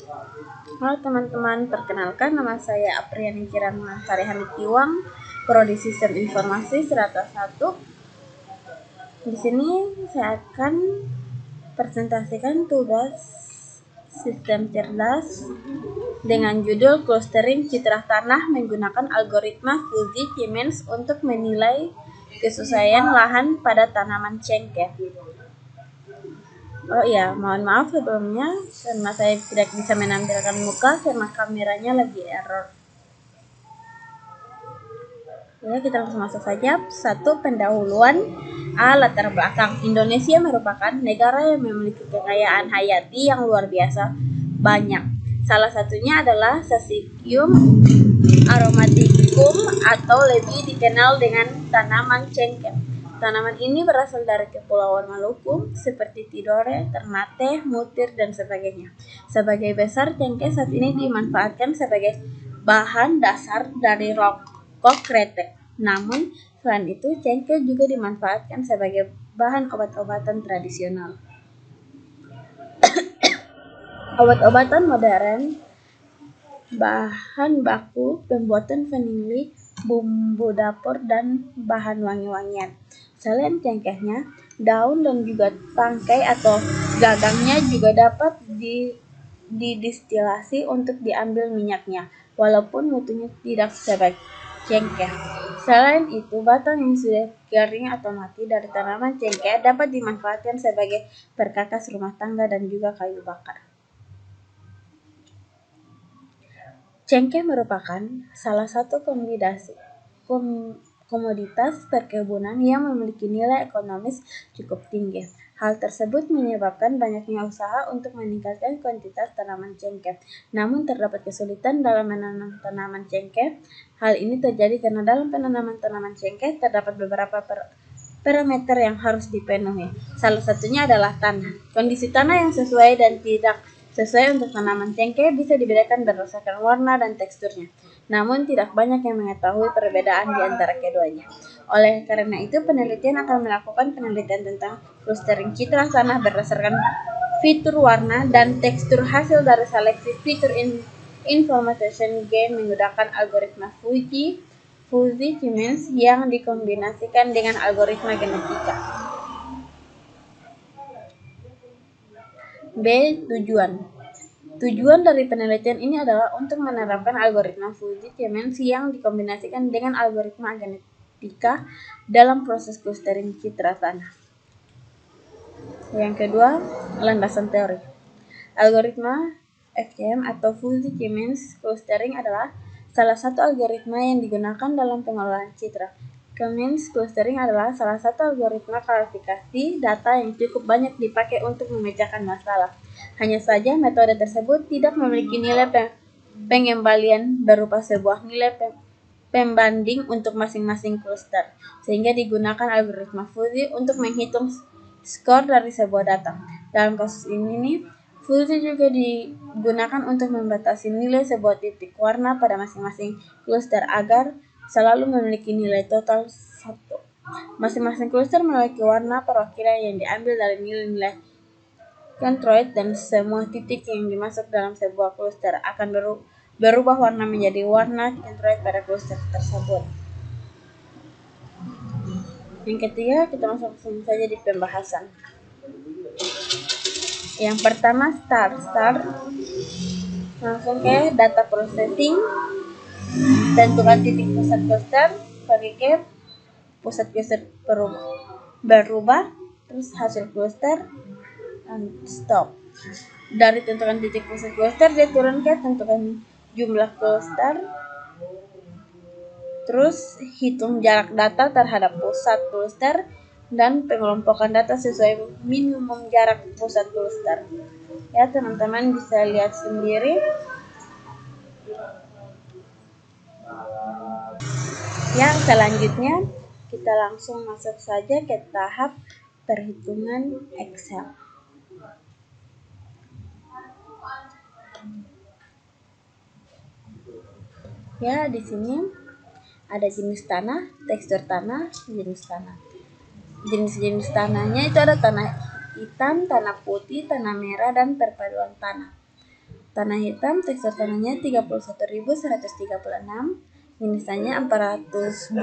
Halo teman-teman, perkenalkan nama saya Apriani Kirana Sari Hamid Iwang, Prodi Sistem Informasi Strata 1. Di sini saya akan presentasikan tugas sistem cerdas dengan judul Clustering Citra Tanah menggunakan algoritma Fuzzy Siemens untuk menilai kesesuaian lahan pada tanaman cengkeh. Oh iya, mohon maaf sebelumnya karena saya tidak bisa menampilkan muka karena kameranya lagi error. Ya, kita langsung masuk saja. 1. Pendahuluan. Latar belakang. Indonesia merupakan negara yang memiliki kekayaan hayati yang luar biasa banyak. Salah satunya adalah Sacchium aromaticum atau lebih dikenal dengan tanaman cengkeh. Tanaman ini berasal dari Kepulauan Maluku seperti Tidore, Ternate, Mutir, dan sebagainya. Sebagai besar, cengkeh saat ini dimanfaatkan sebagai bahan dasar dari rokok kretek. Namun, selain itu, cengkeh juga dimanfaatkan sebagai bahan obat-obatan tradisional. Obat-obatan modern, bahan baku pembuatan vanili, bumbu dapur, dan bahan wangi-wangian. Selain cengkehnya, daun dan juga tangkai atau gagangnya juga dapat didistilasi untuk diambil minyaknya, walaupun mutunya tidak sebaik cengkeh. Selain itu, batang yang sudah kering atau mati dari tanaman cengkeh dapat dimanfaatkan sebagai perkakas rumah tangga dan juga kayu bakar. Cengkeh merupakan salah satu komoditas perkebunan yang memiliki nilai ekonomis cukup tinggi. Hal tersebut menyebabkan banyaknya usaha untuk meningkatkan kuantitas tanaman cengkeh. Namun terdapat kesulitan dalam menanam tanaman cengkeh. Hal ini terjadi karena dalam penanaman tanaman cengkeh terdapat beberapa parameter yang harus dipenuhi. Salah satunya adalah tanah. Kondisi tanah yang sesuai dan tidak sesuai untuk tanaman cengkeh bisa dibedakan berdasarkan warna dan teksturnya. Namun tidak banyak yang mengetahui perbedaan di antara keduanya. Oleh karena itu, penelitian akan melakukan penelitian tentang clustering citra tanah berdasarkan fitur warna dan tekstur hasil dari seleksi fitur information gain menggunakan algoritma Fuzzy Siemens yang dikombinasikan dengan algoritma genetika. B. Tujuan dari penelitian ini adalah untuk menerapkan algoritma Fuzzy Siemens yang dikombinasikan dengan algoritma genetika dalam proses clustering citra tanah. Yang kedua, landasan teori. Algoritma FCM atau Fuzzy Siemens clustering adalah salah satu algoritma yang digunakan dalam pengolahan citra. Siemens clustering adalah salah satu algoritma klasifikasi data yang cukup banyak dipakai untuk memecahkan masalah. Hanya saja metode tersebut tidak memiliki nilai pengembalian berupa sebuah nilai pembanding untuk masing-masing cluster, sehingga digunakan algoritma Fuzzy untuk menghitung skor dari sebuah data. Dalam kasus ini, Fuzzy juga digunakan untuk membatasi nilai sebuah titik warna pada masing-masing cluster agar selalu memiliki nilai total 1. Masing-masing cluster memiliki warna perwakilan yang diambil dari nilai-nilai centroid dan semua titik yang dimasuk dalam sebuah cluster akan berubah warna menjadi warna centroid pada cluster tersebut. Yang ketiga, kita masuk saja di pembahasan. Yang pertama, start langsung ke data processing, tentukan titik pusat cluster, pergi ke pusat cluster berubah, terus hasil cluster, and stop. Dari tentukan titik pusat cluster dia turun ke tentukan jumlah cluster, terus hitung jarak data terhadap pusat cluster dan pengelompokan data sesuai minimum jarak pusat cluster. Ya, teman-teman bisa lihat sendiri. Yang selanjutnya kita langsung masuk saja ke tahap perhitungan Excel. Ya, di sini ada jenis tanah, tekstur tanah, jenis tanah. Jenis-jenis tanahnya itu ada tanah hitam, tanah putih, tanah merah, dan perpaduan tanah. Tanah hitam, tekstur tanahnya 31.136, jenis tanahnya 402,47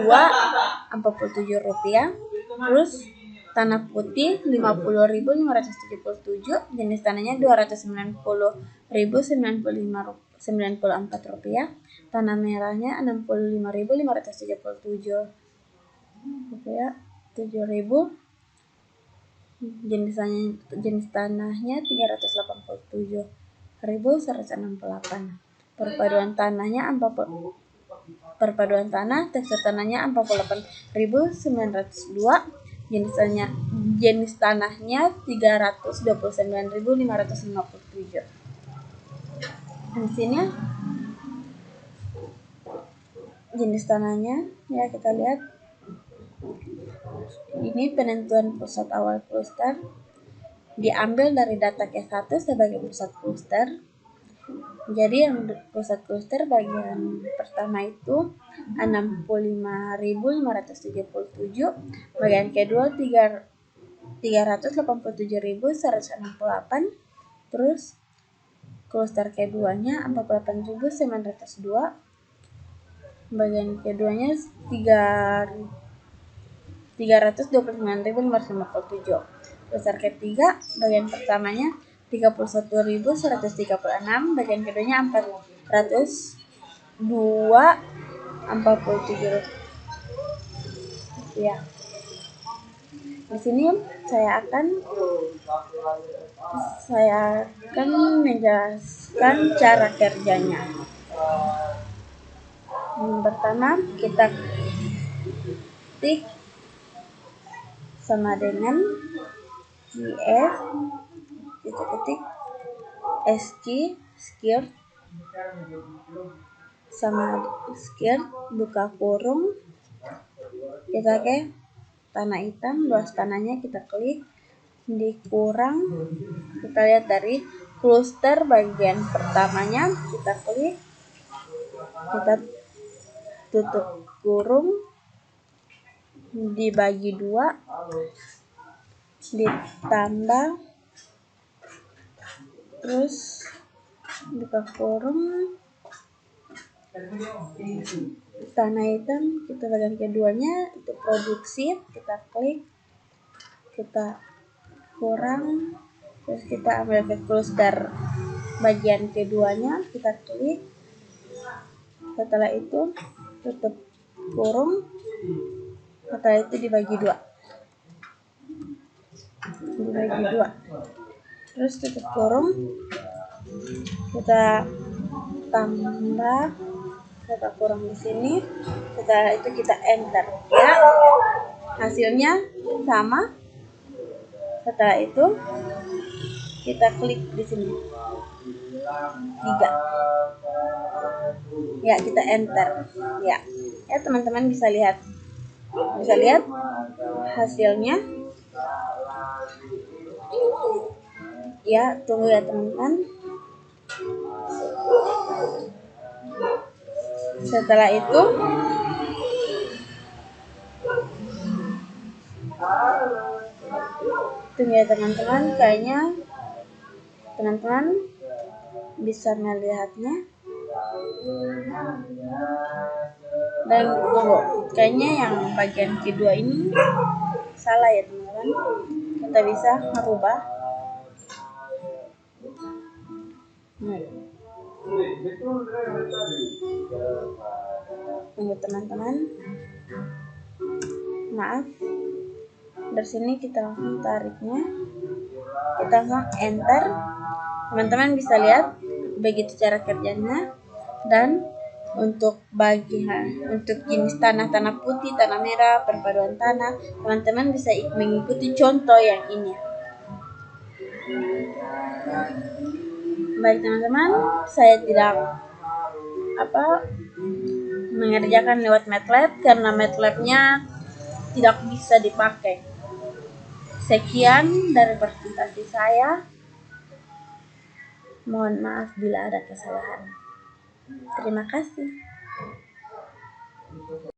rupiah. Terus tanah putih 50.577, jenis tanahnya 290.094 rupiah. Tanah merahnya 65.577 rupiah 7.000, jenis tanahnya 387.168. Perpaduan tanah, tekstur tanahnya 48.902, jenis tanahnya 329.557. Di sini jenis tanahnya, ya kita lihat. Ini penentuan pusat awal kluster diambil dari data K1 sebagai pusat kluster. Jadi yang pusat kluster bagian pertama itu 65.577, bagian kedua 387.168, terus kluster keduanya 48.902, bagian keduanya 329.557. Kluster ketiga bagian pertamanya 31.136, bagian keduanya 402,47 rupiah. Di sini saya akan menjelaskan cara kerjanya. Yang pertama, kita ketik sama dengan GF SG skirt sama skirt buka kurung, kita ke tanah hitam, luas tanahnya kita klik, dikurang, kita lihat dari cluster bagian pertamanya, kita klik, kita tutup kurung, dibagi 2, ditambah, terus buka kurung, tanah hitam, kita bagian keduanya itu produksi, kita klik, kita kurang, terus kita ambil ke cluster bagian keduanya, kita klik, setelah itu tutup kurung, setelah itu dibagi 2, terus tutup kurung, kita tambah, kita kurang di sini, setelah itu kita enter, ya hasilnya sama. Setelah itu kita klik di sini 3, ya kita enter, ya teman-teman bisa lihat hasilnya. Ya, tunggu ya teman-teman. Setelah itu tunggu ya teman-teman, kayaknya teman-teman bisa melihatnya. Dan tunggu, kayaknya yang bagian kedua ini salah ya teman-teman. Kita bisa merubah. Tunggu teman-teman, maaf, dari sini kita langsung tariknya, kita langsung enter. Teman-teman bisa lihat begitu cara kerjanya. Dan untuk jenis tanah putih, tanah merah, perpaduan tanah, teman-teman bisa mengikuti contoh yang ini. Baik teman-teman, saya tidak mengerjakan lewat MATLAB karena MATLAB-nya tidak bisa dipakai. Sekian dari presentasi saya. Mohon maaf bila ada kesalahan. Terima kasih.